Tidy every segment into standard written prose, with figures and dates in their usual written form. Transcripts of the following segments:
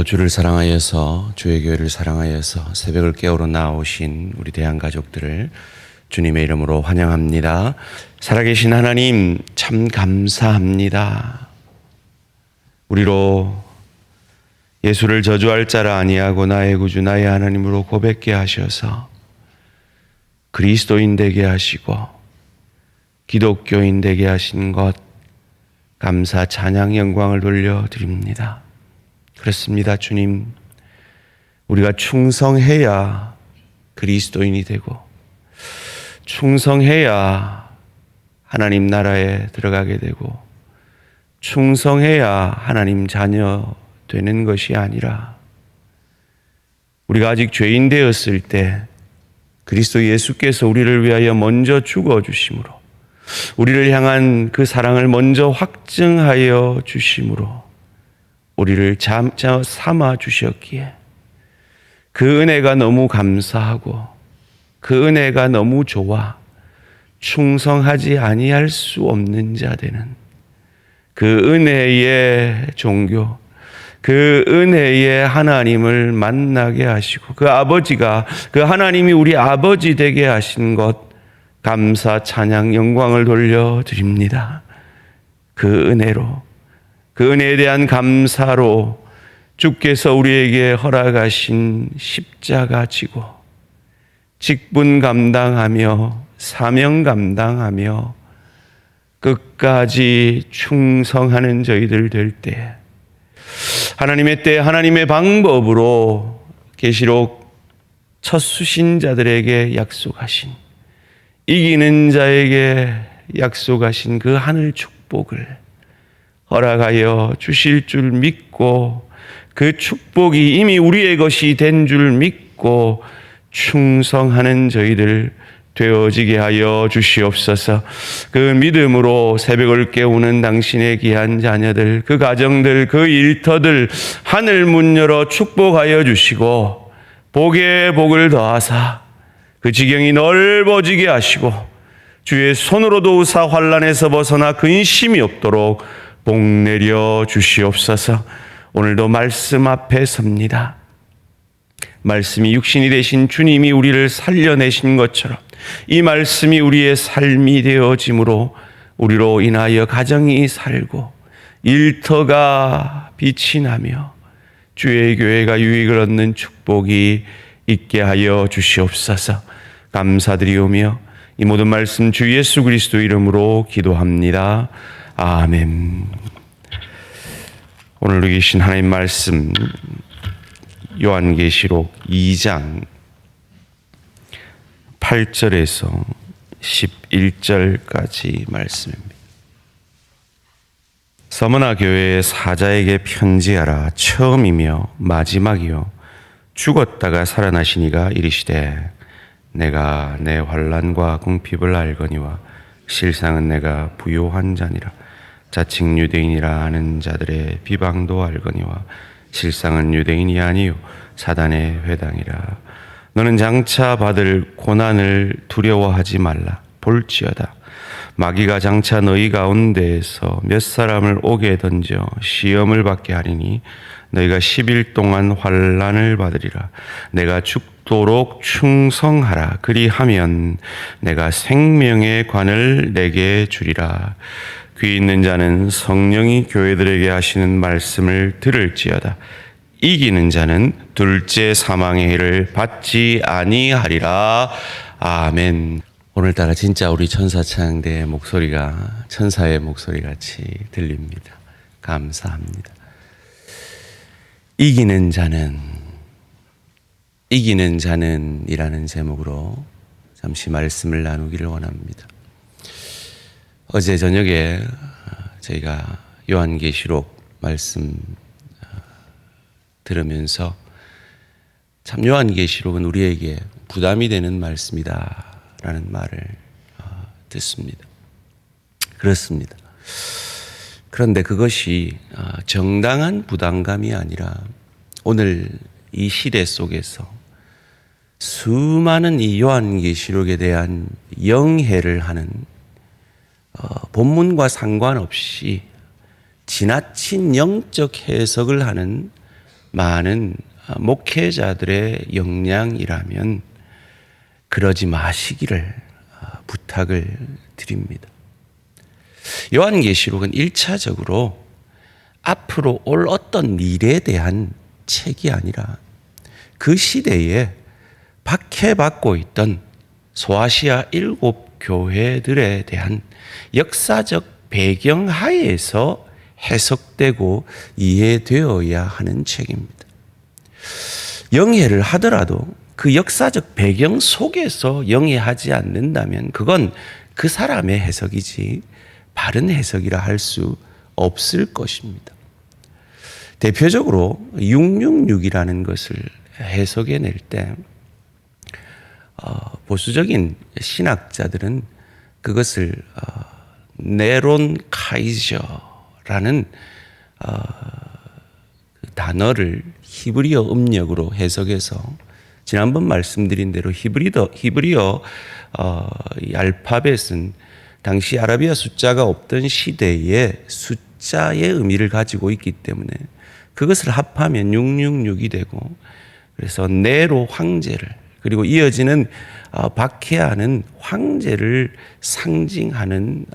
주를 사랑하여서 주의 교회를 사랑하여서 새벽을 깨우러 나오신 우리 대한가족들을 주님의 이름으로 환영합니다. 살아계신 하나님 참 감사합니다. 우리로 예수를 저주할 자라 아니하고 나의 구주 나의 하나님으로 고백케 하셔서 그리스도인 되게 하시고 기독교인 되게 하신 것 감사 찬양 영광을 돌려드립니다. 그렇습니다. 주님, 우리가 충성해야 그리스도인이 되고 충성해야 하나님 나라에 들어가게 되고 충성해야 하나님 자녀 되는 것이 아니라 우리가 아직 죄인 되었을 때 그리스도 예수께서 우리를 위하여 먼저 죽어주심으로 우리를 향한 그 사랑을 먼저 확증하여 주심으로 우리를 삼아 주셨기에 그 은혜가 너무 감사하고 그 은혜가 너무 좋아 충성하지 아니할 수 없는 자 되는 그 은혜의 종교, 그 은혜의 하나님을 만나게 하시고 그 아버지가 그 하나님이 우리 아버지 되게 하신 것 감사 찬양 영광을 돌려드립니다. 그 은혜로 그 은혜에 대한 감사로 주께서 우리에게 허락하신 십자가 지고 직분 감당하며 사명 감당하며 끝까지 충성하는 저희들 될 때 하나님의 때 하나님의 방법으로 계시록 첫 수신자들에게 약속하신 이기는 자에게 약속하신 그 하늘 축복을 허락하여 주실 줄 믿고 그 축복이 이미 우리의 것이 된 줄 믿고 충성하는 저희들 되어지게 하여 주시옵소서. 그 믿음으로 새벽을 깨우는 당신의 귀한 자녀들, 그 가정들, 그 일터들 하늘 문 열어 축복하여 주시고 복에 복을 더하사 그 지경이 넓어지게 하시고 주의 손으로 도우사 환난에서 벗어나 근심이 없도록 복 내려 주시옵소서. 오늘도 말씀 앞에 섭니다. 말씀이 육신이 되신 주님이 우리를 살려내신 것처럼 이 말씀이 우리의 삶이 되어짐으로 우리로 인하여 가정이 살고 일터가 빛이 나며 주의 교회가 유익을 얻는 축복이 있게 하여 주시옵소서. 감사드리오며 이 모든 말씀 주 예수 그리스도 이름으로 기도합니다. 아멘. 오늘 계신 하나님 말씀 요한계시록 2장 8절에서 11절까지 말씀입니다. 서머나 교회의 사자에게 편지하라. 처음이며 마지막이요 죽었다가 살아나신 이가 이르시되 내가 내 환난과 궁핍을 알거니와 실상은 내가 부요한 자니라. 자칭 유대인이라 하는 자들의 비방도 알거니와 실상은 유대인이 아니요 사단의 회당이라. 너는 장차 받을 고난을 두려워하지 말라. 볼지어다 마귀가 장차 너희 가운데에서 몇 사람을 옥에 던져 시험을 받게 하리니 너희가 10일 동안 환난을 받으리라. 내가 죽도록 충성하라. 그리하면 내가 생명의 관을 내게 주리라. 귀 있는 자는 성령이 교회들에게 하시는 말씀을 들을지어다. 이기는 자는 둘째 사망의 해를 받지 아니하리라. 아멘. 오늘따라 진짜 우리 천사창대의 목소리가 천사의 목소리같이 들립니다. 감사합니다. 이기는 자는 이라는 제목으로 잠시 말씀을 나누기를 원합니다. 어제 저녁에 저희가 요한계시록 말씀 들으면서 참 요한계시록은 우리에게 부담이 되는 말씀이다 라는 말을 듣습니다. 그렇습니다. 그런데 그것이 정당한 부담감이 아니라 오늘 이 시대 속에서 수많은 이 요한계시록에 대한 영해를 하는 본문과 상관없이 지나친 영적 해석을 하는 많은 목회자들의 역량이라면 그러지 마시기를 부탁을 드립니다. 요한계시록은 1차적으로 앞으로 올 어떤 일에 대한 책이 아니라 그 시대에 박해받고 있던 소아시아 7교회들에 대한 역사적 배경 하에서 해석되고 이해되어야 하는 책입니다. 영해를 하더라도 그 역사적 배경 속에서 영해하지 않는다면 그건 그 사람의 해석이지 바른 해석이라 할 수 없을 것입니다. 대표적으로 666이라는 것을 해석해낼 때 보수적인 신학자들은 그것을 네론 카이저라는 단어를 히브리어 음력으로 해석해서 지난번 말씀드린 대로 히브리어 이 알파벳은 당시 아라비아 숫자가 없던 시대에 숫자의 의미를 가지고 있기 때문에 그것을 합하면 666이 되고, 그래서 네로 황제를, 그리고 이어지는 박해하는 황제를 상징하는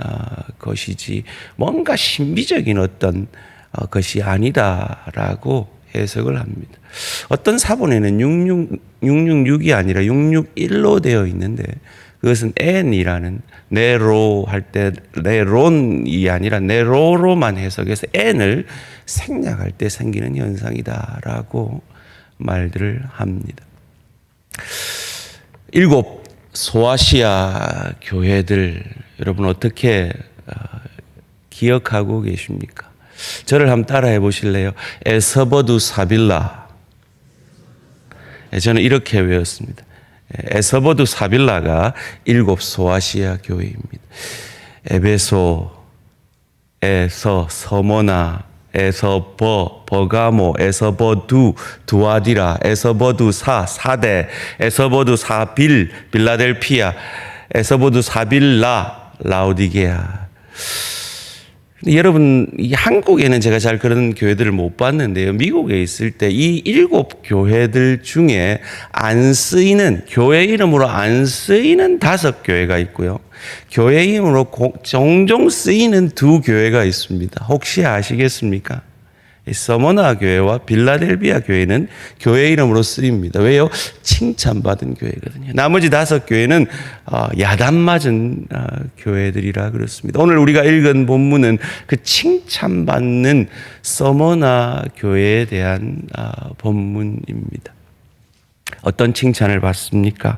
것이지 뭔가 신비적인 어떤 것이 아니다라고 해석을 합니다. 어떤 사본에는 666이 아니라 661로 되어 있는데 그것은 n이라는 네로 할 때 네론이 아니라 네로로만 해석해서 n을 생략할 때 생기는 현상이다라고 말들을 합니다. 7 소아시아 교회들 여러분 어떻게 기억하고 계십니까? 저를 한번 따라해 보실래요? 에서버두 사빌라. 저는 이렇게 외웠습니다. 에서버두 사빌라가 7 소아시아 교회입니다. 에베소, 에서, 서머나, 에서버, 버가모, 에서버두, 두아디라, 에서버두 사, 사대, 에서버두 사빌, 빌라델피아, 에서버두 사빌라, 라오디게아. 여러분, 한국에는 제가 잘 그런 교회들을 못 봤는데요. 미국에 있을 때 이 7 교회들 중에 안 쓰이는, 교회 이름으로 안 쓰이는 5 교회가 있고요. 교회 이름으로 종종 쓰이는 2 교회가 있습니다. 혹시 아시겠습니까? 서머나 교회와 빌라델비아 교회는 교회 이름으로 쓰입니다. 왜요? 칭찬받은 교회거든요. 나머지 5 교회는 야단 맞은 교회들이라 그렇습니다. 오늘 우리가 읽은 본문은 그 칭찬받는 서머나 교회에 대한 본문입니다. 어떤 칭찬을 받습니까?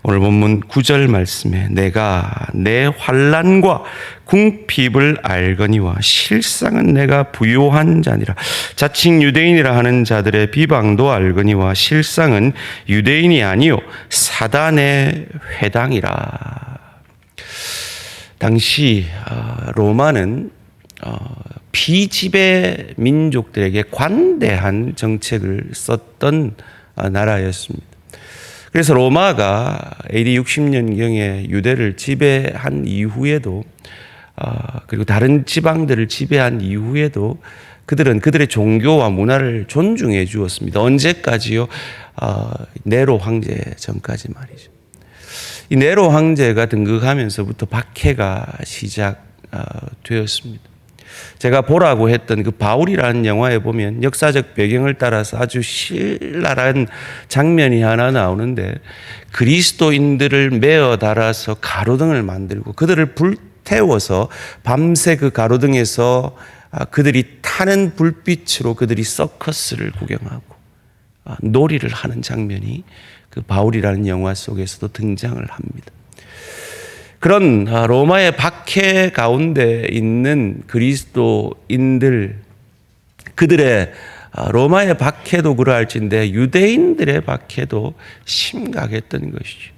오늘 본문 9절 말씀에 내가 내 환난과 궁핍을 알거니와 실상은 내가 부요한 자니라. 자칭 유대인이라 하는 자들의 비방도 알거니와 실상은 유대인이 아니요 사단의 회당이라. 당시 로마는 피지배 민족들에게 관대한 정책을 썼던 나라였습니다. 그래서 로마가 AD 60년경에 유대를 지배한 이후에도 그리고 다른 지방들을 지배한 이후에도 그들은 그들의 종교와 문화를 존중해 주었습니다. 언제까지요? 네로 황제 전까지 말이죠. 이 네로 황제가 등극하면서부터 박해가 시작되었습니다. 제가 보라고 했던 그 바울이라는 영화에 보면 역사적 배경을 따라서 아주 신랄한 장면이 하나 나오는데 그리스도인들을 메어 달아서 가로등을 만들고 그들을 불태워서 밤새 그 가로등에서 그들이 타는 불빛으로 그들이 서커스를 구경하고 놀이를 하는 장면이 그 바울이라는 영화 속에서도 등장을 합니다. 그런 로마의 박해 가운데 있는 그리스도인들, 그들의 로마의 박해도 그러할진데 유대인들의 박해도 심각했던 것이죠.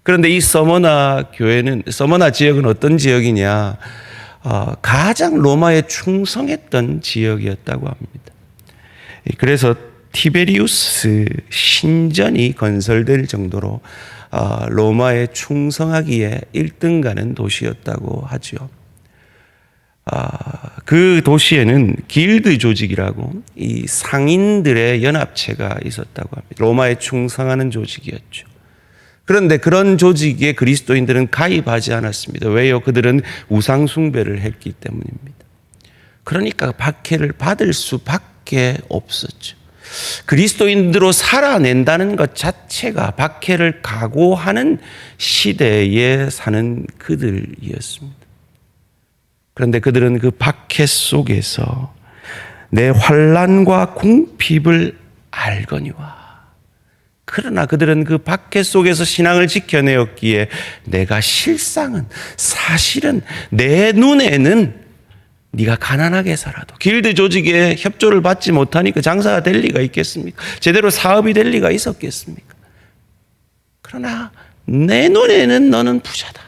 그런데 이 서머나 교회는, 서머나 지역은 어떤 지역이냐? 가장 로마에 충성했던 지역이었다고 합니다. 그래서 티베리우스 신전이 건설될 정도로 로마에 충성하기에 1등 가는 도시였다고 하죠. 그 도시에는 길드 조직이라고 이 상인들의 연합체가 있었다고 합니다. 로마에 충성하는 조직이었죠. 그런데 그런 조직에 그리스도인들은 가입하지 않았습니다. 왜요? 그들은 우상 숭배를 했기 때문입니다. 그러니까 박해를 받을 수밖에 없었죠. 그리스도인들로 살아낸다는 것 자체가 박해를 각오하는 시대에 사는 그들이었습니다. 그런데 그들은 그 박해 속에서 내 환난과 궁핍을 알거니와, 그러나 그들은 그 박해 속에서 신앙을 지켜내었기에 내가 사실은 내 눈에는 네가 가난하게 살아도, 길드 조직의 협조를 받지 못하니까 장사가 될 리가 있겠습니까? 제대로 사업이 될 리가 있었겠습니까? 그러나 내 눈에는 너는 부자다.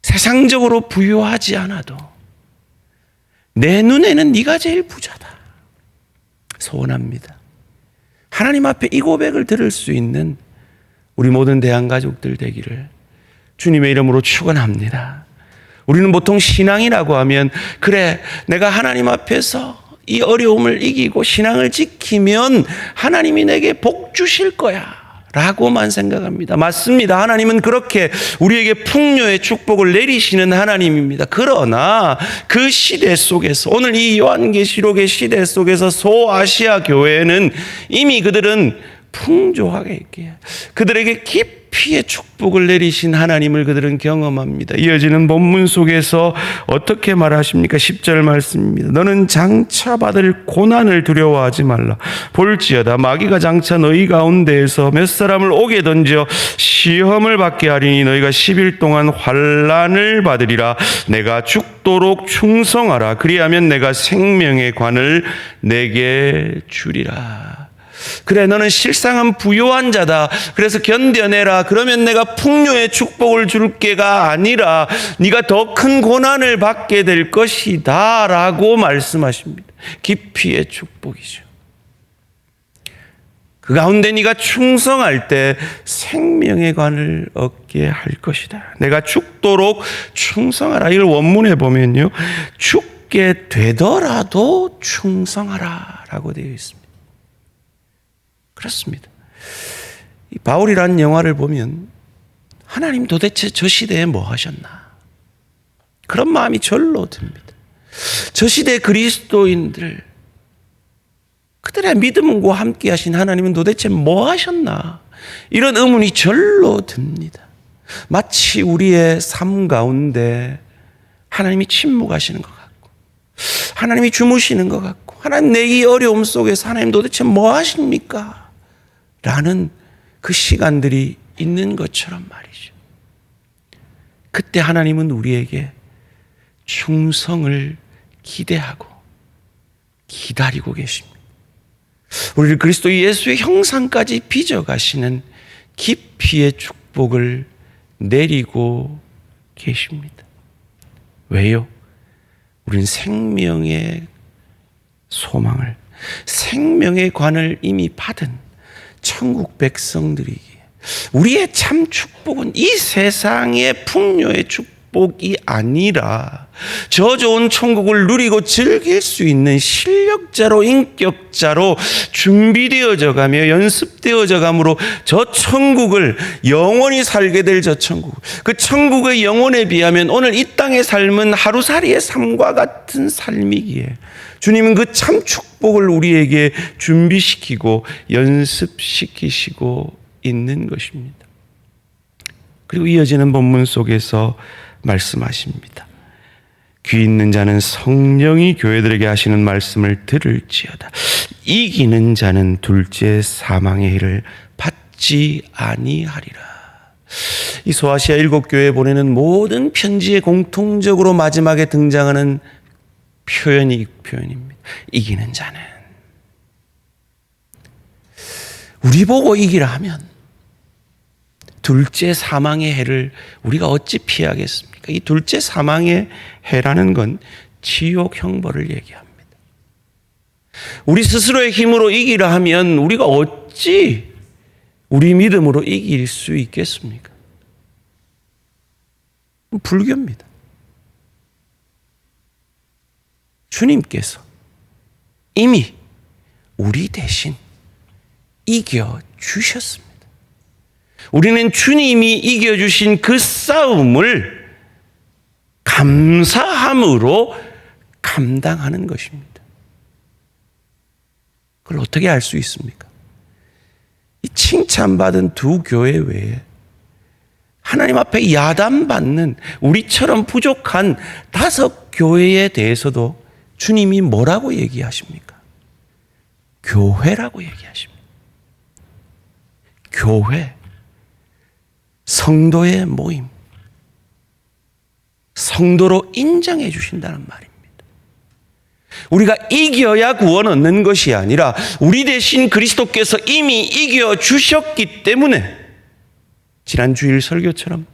세상적으로 부유하지 않아도 내 눈에는 네가 제일 부자다. 소원합니다. 하나님 앞에 이 고백을 들을 수 있는 우리 모든 대한가족들 되기를 주님의 이름으로 축원합니다. 우리는 보통 신앙이라고 하면, 그래, 내가 하나님 앞에서 이 어려움을 이기고 신앙을 지키면 하나님이 내게 복 주실 거야 라고만 생각합니다. 맞습니다. 하나님은 그렇게 우리에게 풍요의 축복을 내리시는 하나님입니다. 그러나 그 시대 속에서, 오늘 이 요한계시록의 시대 속에서 소아시아 교회는 이미 그들은 풍조하게 있기에 그들에게 깊이의 축복을 내리신 하나님을 그들은 경험합니다. 이어지는 본문 속에서 어떻게 말하십니까? 10절 말씀입니다. 너는 장차 받을 고난을 두려워하지 말라. 볼지어다 마귀가 장차 너희 가운데에서 몇 사람을 옥에 던져 시험을 받게 하리니 너희가 10일 동안 환난을 받으리라. 내가 죽도록 충성하라. 그리하면 내가 생명의 관을 내게 주리라. 그래, 너는 실상은 부요한 자다. 그래서 견뎌내라. 그러면 내가 풍요의 축복을 줄게가 아니라 네가 더 큰 고난을 받게 될 것이다 라고 말씀하십니다. 깊이의 축복이죠. 그 가운데 네가 충성할 때 생명의 관을 얻게 할 것이다. 내가 죽도록 충성하라. 이걸 원문에 보면요, 죽게 되더라도 충성하라 라고 되어 있습니다. 그렇습니다. 이 바울이라는 영화를 보면 하나님 도대체 저 시대에 뭐 하셨나? 그런 마음이 절로 듭니다. 저 시대 그리스도인들, 그들의 믿음과 함께 하신 하나님은 도대체 뭐 하셨나? 이런 의문이 절로 듭니다. 마치 우리의 삶 가운데 하나님이 침묵하시는 것 같고, 하나님이 주무시는 것 같고, 하나님 내 이 어려움 속에서 하나님 도대체 뭐 하십니까? 라는 그 시간들이 있는 것처럼 말이죠. 그때 하나님은 우리에게 충성을 기대하고 기다리고 계십니다. 우리를 그리스도 예수의 형상까지 빚어가시는 깊이의 축복을 내리고 계십니다. 왜요? 우리는 생명의 소망을, 생명의 관을 이미 받은 천국 백성들이기에 우리의 참 축복은 이 세상의 풍요의 축복이 아니라 저 좋은 천국을 누리고 즐길 수 있는 실력자로, 인격자로 준비되어져 가며 연습되어져 감으로 저 천국을, 영원히 살게 될 저 천국, 그 천국의 영혼에 비하면 오늘 이 땅의 삶은 하루살이의 삶과 같은 삶이기에 주님은 그 참 축복을 우리에게 준비시키고 연습시키시고 있는 것입니다. 그리고 이어지는 본문 속에서 말씀하십니다. 귀 있는 자는 성령이 교회들에게 하시는 말씀을 들을지어다. 이기는 자는 둘째 사망의 해를 받지 아니하리라. 이 소아시아 7교회에 보내는 모든 편지에 공통적으로 마지막에 등장하는 표현이 이 표현입니다. 이기는 자는. 우리 보고 이기라 하면 둘째 사망의 해를 우리가 어찌 피하겠습니까? 이 둘째 사망의 해라는 건 지옥 형벌을 얘기합니다. 우리 스스로의 힘으로 이기라 하면 우리가 어찌 우리 믿음으로 이길 수 있겠습니까? 불교입니다. 주님께서 이미 우리 대신 이겨주셨습니다. 우리는 주님이 이겨주신 그 싸움을 감사함으로 감당하는 것입니다. 그걸 어떻게 알 수 있습니까? 이 칭찬받은 두 교회 외에 하나님 앞에 야단받는 우리처럼 부족한 5 교회에 대해서도 주님이 뭐라고 얘기하십니까? 교회라고 얘기하십니다. 교회, 성도의 모임, 성도로 인정해 주신다는 말입니다. 우리가 이겨야 구원 얻는 것이 아니라 우리 대신 그리스도께서 이미 이겨주셨기 때문에 지난 주일 설교처럼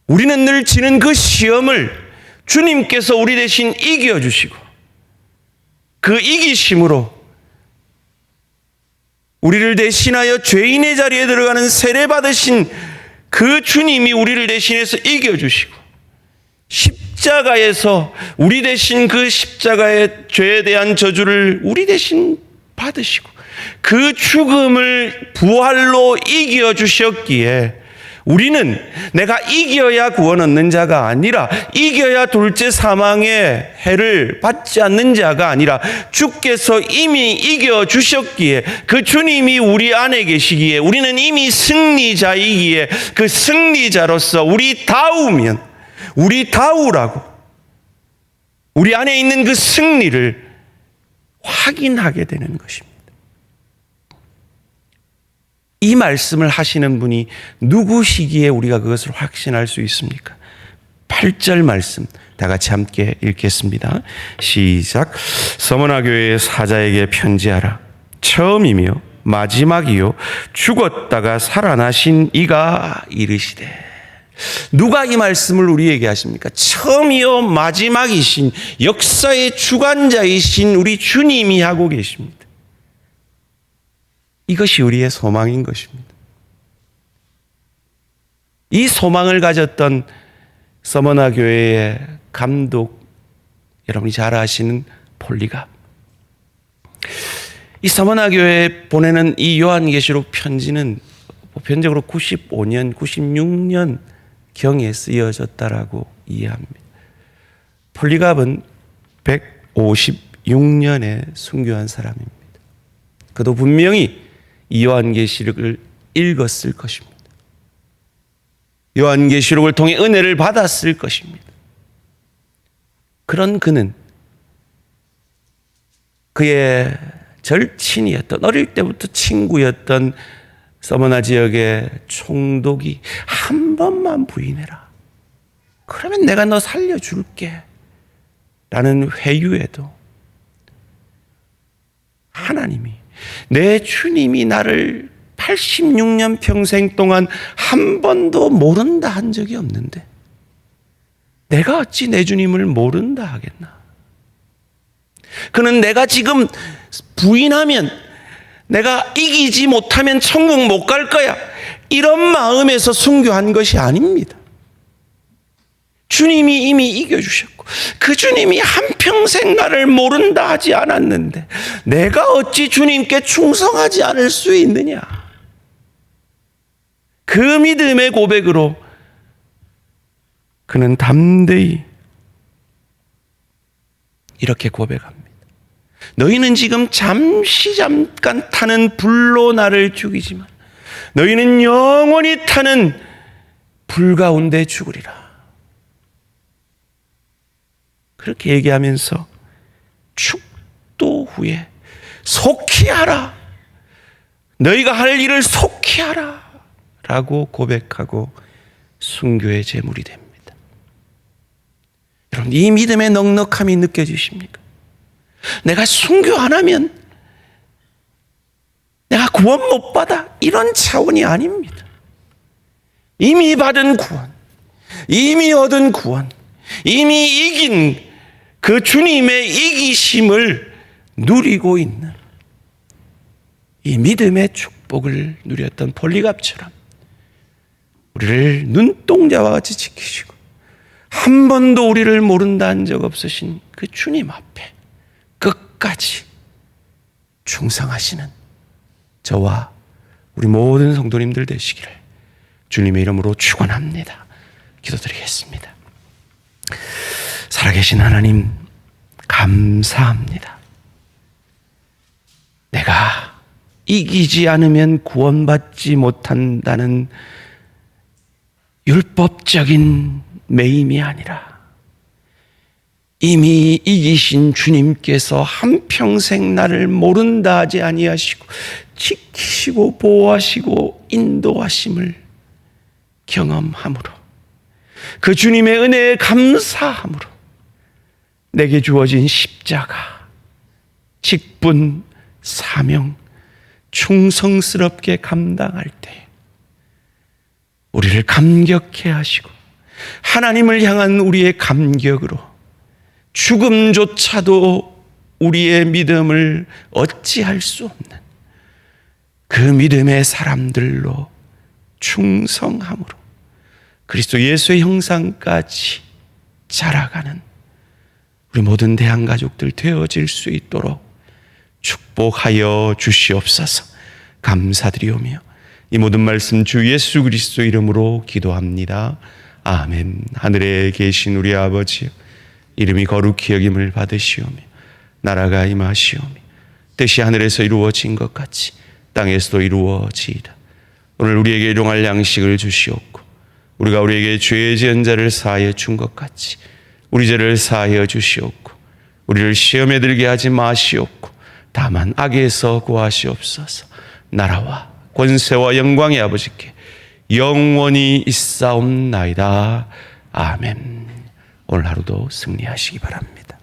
우리는 늘 지는 그 시험을 주님께서 우리 대신 이겨주시고 그 이기심으로 우리를 대신하여 죄인의 자리에 들어가는 세례 받으신 그 주님이 우리를 대신해서 이겨주시고 십자가에서 우리 대신 그 십자가의 죄에 대한 저주를 우리 대신 받으시고 그 죽음을 부활로 이겨주셨기에 우리는 내가 이겨야 구원 얻는 자가 아니라 이겨야 둘째 사망의 해를 받지 않는 자가 아니라 주께서 이미 이겨주셨기에 그 주님이 우리 안에 계시기에 우리는 이미 승리자이기에 그 승리자로서 우리 다우라고 우리 안에 있는 그 승리를 확인하게 되는 것입니다. 이 말씀을 하시는 분이 누구시기에 우리가 그것을 확신할 수 있습니까? 8절 말씀 다 같이 함께 읽겠습니다. 시작. 서머나 교회의 사자에게 편지하라. 처음이며 마지막이요 죽었다가 살아나신 이가 이르시되. 누가 이 말씀을 우리에게 하십니까? 처음이요 마지막이신 역사의 주관자이신 우리 주님이 하고 계십니다. 이것이 우리의 소망인 것입니다. 이 소망을 가졌던 서머나 교회의 감독, 여러분이 잘 아시는 폴리갑. 이 서머나 교회에 보내는 이 요한계시록 편지는 보편적으로 95년, 96년 경에 쓰여졌다라고 이해합니다. 폴리갑은 156년에 순교한 사람입니다. 그도 분명히 이 요한계시록을 읽었을 것입니다. 요한계시록을 통해 은혜를 받았을 것입니다. 그런 그는 그의 절친이었던 어릴 때부터 친구였던 서머나 지역의 총독이 한 번만 부인해라. 그러면 내가 너 살려줄게. 라는 회유에도 하나님이 내 주님이 나를 86년 평생 동안 한 번도 모른다 한 적이 없는데 내가 어찌 내 주님을 모른다 하겠나. 그는 내가 지금 부인하면 내가 이기지 못하면 천국 못 갈 거야. 이런 마음에서 순교한 것이 아닙니다. 주님이 이미 이겨주셨고 그 주님이 한평생 나를 모른다 하지 않았는데 내가 어찌 주님께 충성하지 않을 수 있느냐. 그 믿음의 고백으로 그는 담대히 이렇게 고백합니다. 너희는 지금 잠깐 타는 불로 나를 죽이지만 너희는 영원히 타는 불 가운데 죽으리라. 그렇게 얘기하면서 축도 후에 속히 하라. 너희가 할 일을 속히 하라. 라고 고백하고 순교의 제물이 됩니다. 여러분, 이 믿음의 넉넉함이 느껴지십니까? 내가 순교 안 하면 내가 구원 못 받아. 이런 차원이 아닙니다. 이미 받은 구원, 이미 얻은 구원, 이미 이긴 그 주님의 이기심을 누리고 있는 이 믿음의 축복을 누렸던 폴리갑처럼 우리를 눈동자와 같이 지키시고 한 번도 우리를 모른다 한 적 없으신 그 주님 앞에 끝까지 충성하시는 저와 우리 모든 성도님들 되시기를 주님의 이름으로 축원합니다. 기도드리겠습니다. 살아계신 하나님, 감사합니다. 내가 이기지 않으면 구원받지 못한다는 율법적인 매임이 아니라 이미 이기신 주님께서 한평생 나를 모른다 하지 아니하시고 지키시고 보호하시고 인도하심을 경험함으로 그 주님의 은혜에 감사함으로 내게 주어진 십자가, 직분, 사명 충성스럽게 감당할 때 우리를 감격해 하시고 하나님을 향한 우리의 감격으로 죽음조차도 우리의 믿음을 어찌할 수 없는 그 믿음의 사람들로 충성함으로 그리스도 예수의 형상까지 자라가는 우리 모든 대한가족들 되어질 수 있도록 축복하여 주시옵소서. 감사드리오며 이 모든 말씀 주 예수 그리스도 이름으로 기도합니다. 아멘. 하늘에 계신 우리 아버지여, 이름이 거룩히 여김을 받으시오며 나라가 임하시오며 뜻이 하늘에서 이루어진 것 같이 땅에서도 이루어지이다. 오늘 우리에게 일용할 양식을 주시옵고 우리가 우리에게 죄의 지은 자를 사하여 준 것 같이 우리 죄를 사하여 주시옵고 우리를 시험에 들게 하지 마시옵고 다만 악에서 구하시옵소서. 나라와 권세와 영광의 아버지께 영원히 있사옵나이다. 아멘. 오늘 하루도 승리하시기 바랍니다.